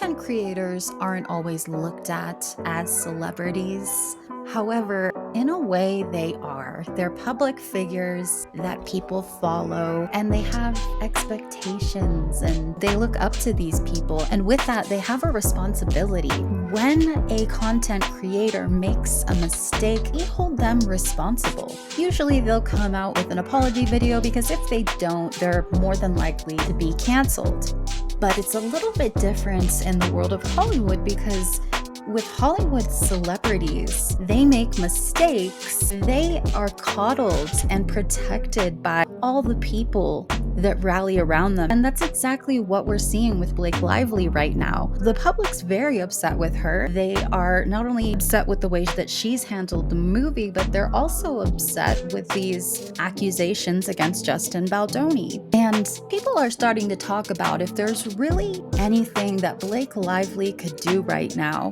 Content creators aren't always looked at as celebrities. However, in a way, they are. They're public figures that people follow, and they have expectations and they look up to these people. And with that, they have a responsibility. When a content creator makes a mistake, we hold them responsible. Usually, they'll come out with an apology video because if they don't, they're more than likely to be canceled. But it's a little bit different in the world of Hollywood because with Hollywood celebrities, they make mistakes. They are coddled and protected by all the people that rally around them. And that's exactly what we're seeing with Blake Lively right now. The public's very upset with her. They are not only upset with the way that she's handled the movie, but they're also upset with these accusations against Justin Baldoni. And people are starting to talk about if there's really anything that Blake Lively could do right now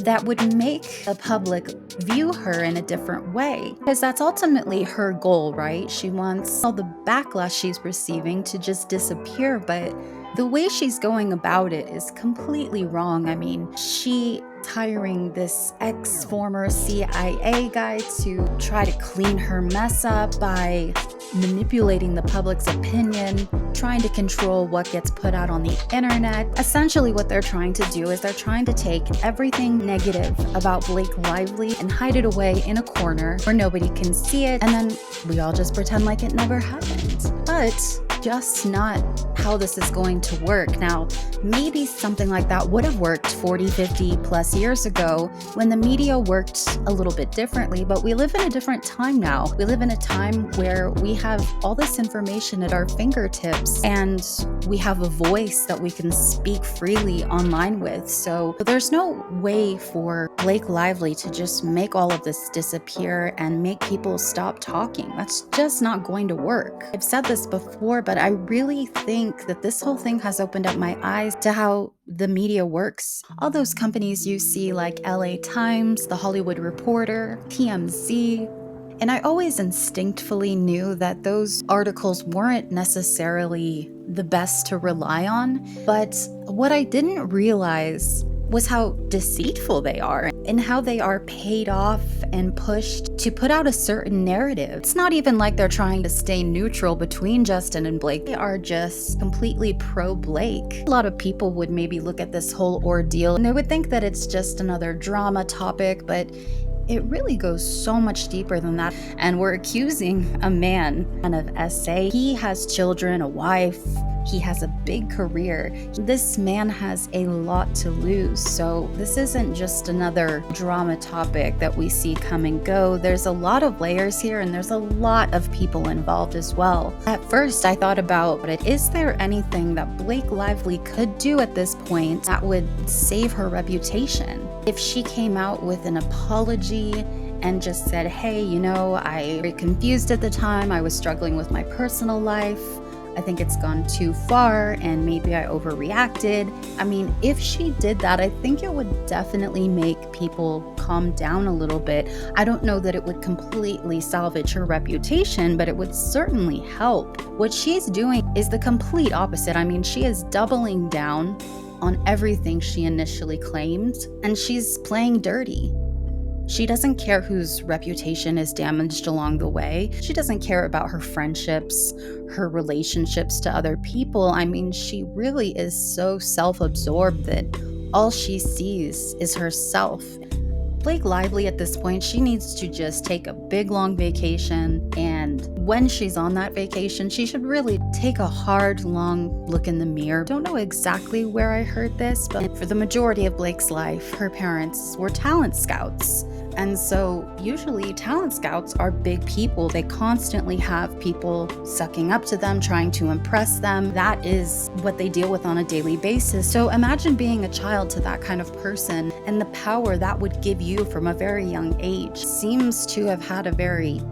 that would make the public view her in a different way. Because that's ultimately her goal, right? She wants all the backlash she's receiving to just disappear, but the way she's going about it is completely wrong. I mean, she hiring this ex-former CIA guy to try to clean her mess up by manipulating the public's opinion, trying to control what gets put out on the internet. Essentially, what they're trying to do is they're trying to take everything negative about Blake Lively and hide it away in a corner where nobody can see it, and then we all just pretend like it never happened. But just not how this is going to work. Now, maybe something like that would have worked 40, 50 plus years ago when the media worked a little bit differently, but we live in a different time now. We live in a time where we have all this information at our fingertips and we have a voice that we can speak freely online with. So there's no way for Blake Lively to just make all of this disappear and make people stop talking. That's just not going to work. I've said this before, but I really think that this whole thing has opened up my eyes to how the media works. All those companies you see like LA Times, The Hollywood Reporter, TMZ, and I always instinctively knew that those articles weren't necessarily the best to rely on, but what I didn't realize was how deceitful they are and how they are paid off and pushed to put out a certain narrative. It's not even like they're trying to stay neutral between Justin and Blake. They are just completely pro-Blake. A lot of people would maybe look at this whole ordeal and they would think that it's just another drama topic, but it really goes so much deeper than that. And we're accusing a man of SA. He has children, a wife. He has a big career. This man has a lot to lose. So this isn't just another drama topic that we see come and go. There's a lot of layers here and there's a lot of people involved as well. At first, I thought about it. Is there anything that Blake Lively could do at this point that would save her reputation? If she came out with an apology and just said, hey, I was confused at the time. I was struggling with my personal life. I think it's gone too far and maybe I overreacted. I mean, if she did that, I think it would definitely make people calm down a little bit. I don't know that it would completely salvage her reputation, but it would certainly help. What she's doing is the complete opposite. I mean, she is doubling down on everything she initially claimed, and she's playing dirty. She doesn't care whose reputation is damaged along the way. She doesn't care about her friendships, her relationships to other people. I mean, she really is so self-absorbed that all she sees is herself. Blake Lively at this point, she needs to just take a big long vacation, and when she's on that vacation, she should really take a hard, long look in the mirror. Don't know exactly where I heard this, but for the majority of Blake's life, her parents were talent scouts. And so usually talent scouts are big people. They constantly have people sucking up to them, trying to impress them. That is what they deal with on a daily basis. So imagine being a child to that kind of person and the power that would give you from a very young age. Seems to have had a very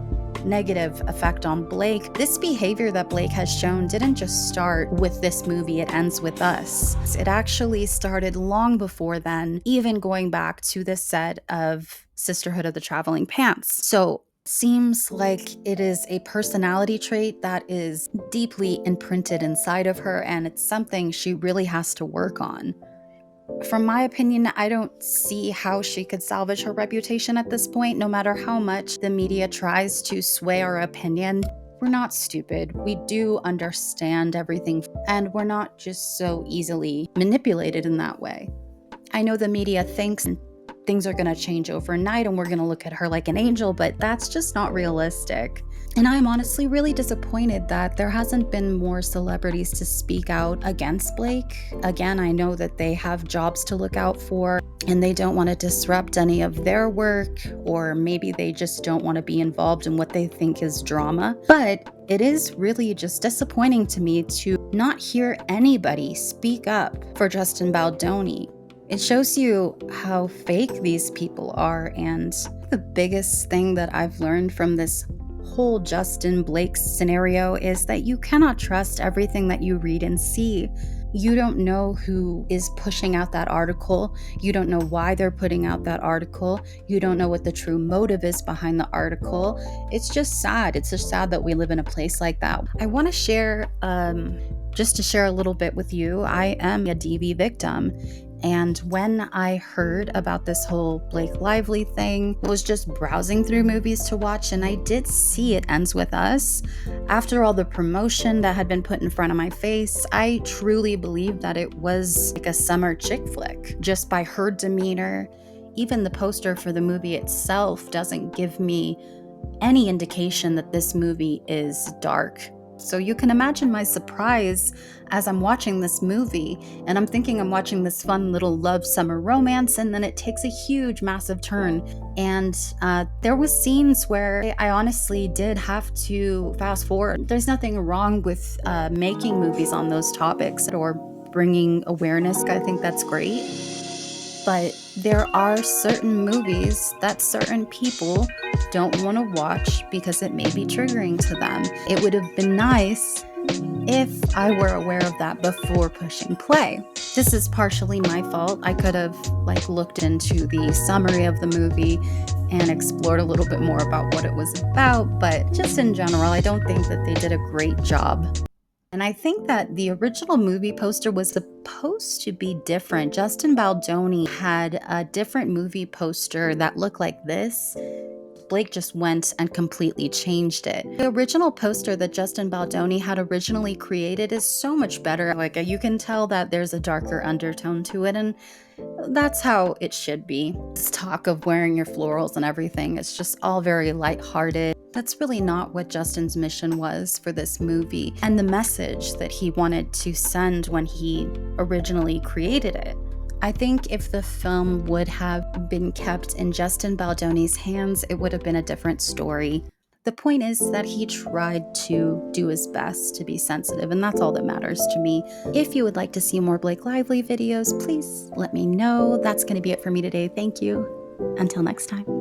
negative effect on Blake. This behavior that Blake has shown didn't just start with this movie, it ends with Us. It actually started long before then, even going back to the set of Sisterhood of the Traveling Pants. So seems like it is a personality trait that is deeply imprinted inside of her, and it's something she really has to work on. From my opinion, I don't see how she could salvage her reputation at this point, no matter how much the media tries to sway our opinion. We're not stupid. We do understand everything, and we're not just so easily manipulated in that way. I know the media thinks things are going to change overnight and we're going to look at her like an angel, but that's just not realistic. And I'm honestly really disappointed that there hasn't been more celebrities to speak out against Blake. Again, I know that they have jobs to look out for and they don't want to disrupt any of their work, or maybe they just don't want to be involved in what they think is drama. But it is really just disappointing to me to not hear anybody speak up for Justin Baldoni. It shows you how fake these people are, and the biggest thing that I've learned from this whole Justin Blake scenario is that you cannot trust everything that you read and see. You don't know who is pushing out that article. You don't know why they're putting out that article. You don't know what the true motive is behind the article. It's just sad. It's just sad that we live in a place like that. I want to share, just to share a little bit with you, I am a DV victim. And when I heard about this whole Blake Lively thing, I was just browsing through movies to watch, and I did see It Ends With Us. After all the promotion that had been put in front of my face, I truly believed that it was like a summer chick flick, just by her demeanor. Even the poster for the movie itself doesn't give me any indication that this movie is dark. So you can imagine my surprise as I'm watching this movie, and I'm thinking I'm watching this fun little love summer romance, and then it takes a huge, massive turn. And there was scenes where I honestly did have to fast forward. There's nothing wrong with making movies on those topics or bringing awareness. I think that's great. But there are certain movies that certain people don't want to watch because it may be triggering to them. It would have been nice if I were aware of that before pushing play. This is partially my fault. I could have looked into the summary of the movie and explored a little bit more about what it was about, but just in general, I don't think that they did a great job. And I think that the original movie poster was supposed to be different. Justin Baldoni had a different movie poster that looked like this. Blake just went and completely changed it. The original poster that Justin Baldoni had originally created is so much better. You can tell that there's a darker undertone to it, and that's how it should be. This talk of wearing your florals and everything, it's just all very lighthearted. That's really not what Justin's mission was for this movie, and the message that he wanted to send when he originally created it. I think if the film would have been kept in Justin Baldoni's hands, it would have been a different story. The point is that he tried to do his best to be sensitive, and that's all that matters to me. If you would like to see more Blake Lively videos, please let me know. That's going to be it for me today. Thank you. Until next time.